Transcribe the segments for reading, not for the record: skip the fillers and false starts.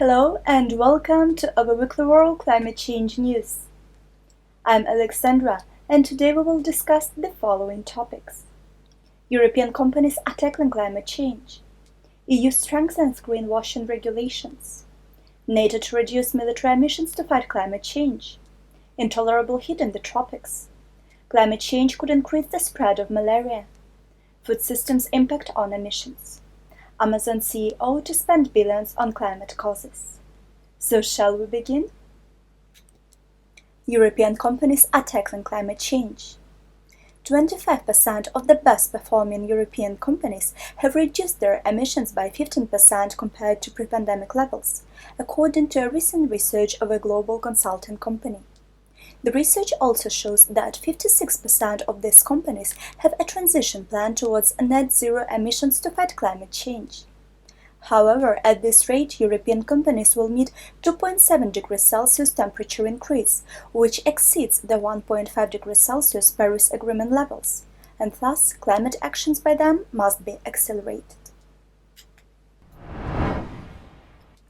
Hello and welcome to our weekly World Climate Change News. I'm Alexandra and today we will discuss the following topics. European companies are tackling climate change. EU strengthens greenwashing regulations. NATO to reduce military emissions to fight climate change. Intolerable heat in the tropics. Climate change could increase the spread of malaria. Food systems impact on emissions. Amazon CEO to spend billions on climate causes. So shall we begin? European companies are tackling climate change. 25% of the best-performing European companies have reduced their emissions by 15% compared to pre-pandemic levels, according to a recent research of a global consulting company. The research also shows that 56% of these companies have a transition plan towards net zero emissions to fight climate change. However, at this rate, European companies will meet 2.7 degrees Celsius temperature increase, which exceeds the 1.5 degrees Celsius Paris Agreement levels, and thus climate actions by them must be accelerated.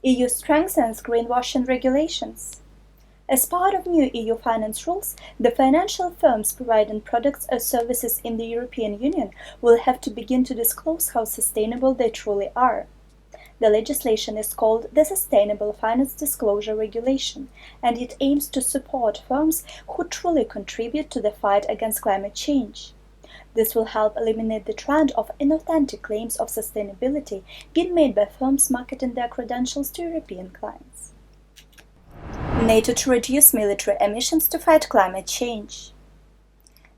EU strengthens greenwashing regulations. As part of new EU finance rules, the financial firms providing products or services in the European Union will have to begin to disclose how sustainable they truly are. The legislation is called the Sustainable Finance Disclosure Regulation, and it aims to support firms who truly contribute to the fight against climate change. This will help eliminate the trend of inauthentic claims of sustainability being made by firms marketing their credentials to European clients. NATO to reduce military emissions to fight climate change.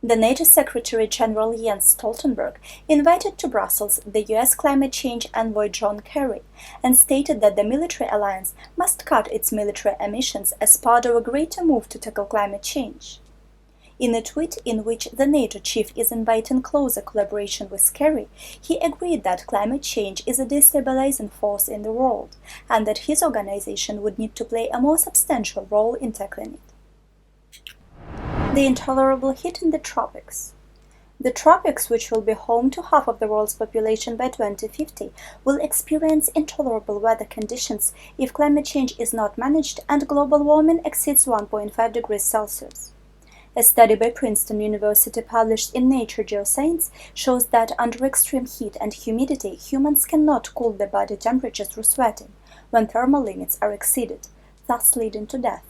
The NATO Secretary-General Jens Stoltenberg invited to Brussels the US climate change envoy John Kerry and stated that the military alliance must cut its military emissions as part of a greater move to tackle climate change. In a tweet in which the NATO chief is inviting closer collaboration with Kerry, he agreed that climate change is a destabilizing force in the world and that his organization would need to play a more substantial role in tackling it. The intolerable heat in the tropics. The tropics, which will be home to half of the world's population by 2050, will experience intolerable weather conditions if climate change is not managed and global warming exceeds 1.5 degrees Celsius. A study by Princeton University published in Nature Geoscience shows that under extreme heat and humidity, humans cannot cool their body temperature through sweating when thermal limits are exceeded, thus leading to death.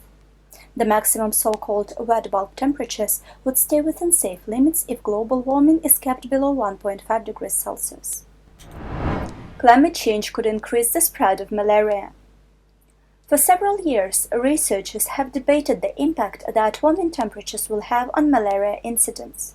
The maximum so-called wet bulb temperatures would stay within safe limits if global warming is kept below 1.5 degrees Celsius. Climate change could increase the spread of malaria. For several years, researchers have debated the impact that warming temperatures will have on malaria incidence.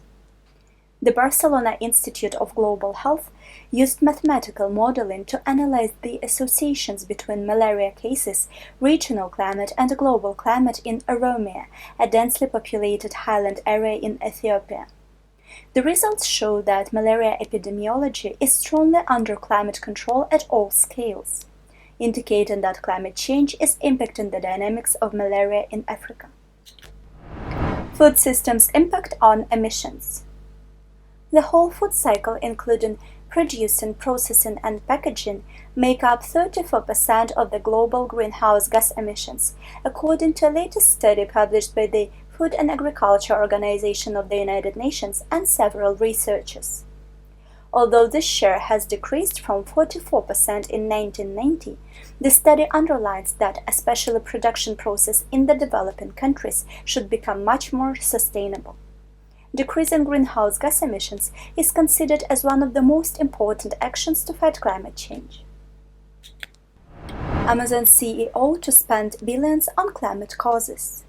The Barcelona Institute of Global Health used mathematical modeling to analyze the associations between malaria cases, regional climate and global climate in Oromia, a densely populated highland area in Ethiopia. The results show that malaria epidemiology is strongly under climate control at all scales, indicating that climate change is impacting the dynamics of malaria in Africa. Food systems impact on emissions. The whole food cycle, including producing, processing, and packaging, make up 34% of the global greenhouse gas emissions, according to a latest study published by the Food and Agriculture Organization of the United Nations and several researchers. Although this share has decreased from 44% in 1990, the study underlines that especially production process in the developing countries should become much more sustainable. Decreasing greenhouse gas emissions is considered as one of the most important actions to fight climate change. Amazon CEO to spend billions on climate causes.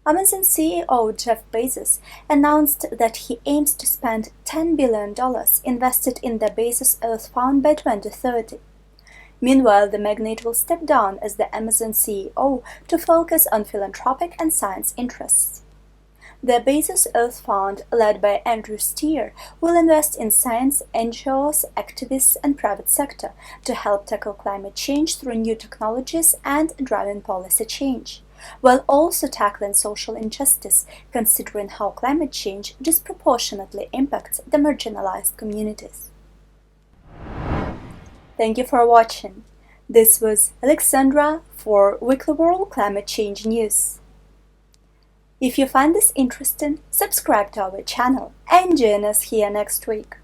Amazon CEO Jeff Bezos announced that he aims to spend $10 billion invested in the Bezos Earth Fund by 2030. Meanwhile, the magnate will step down as the Amazon CEO to focus on philanthropic and science interests. The Bezos Earth Fund, led by Andrew Steer, will invest in science, NGOs, activists, and private sector to help tackle climate change through new technologies and driving policy change, while also tackling social injustice, considering how climate change disproportionately impacts the marginalized communities. Thank you for watching. This was Alexandra for Weekly World Climate Change News. If you find this interesting, subscribe to our channel and join us here next week.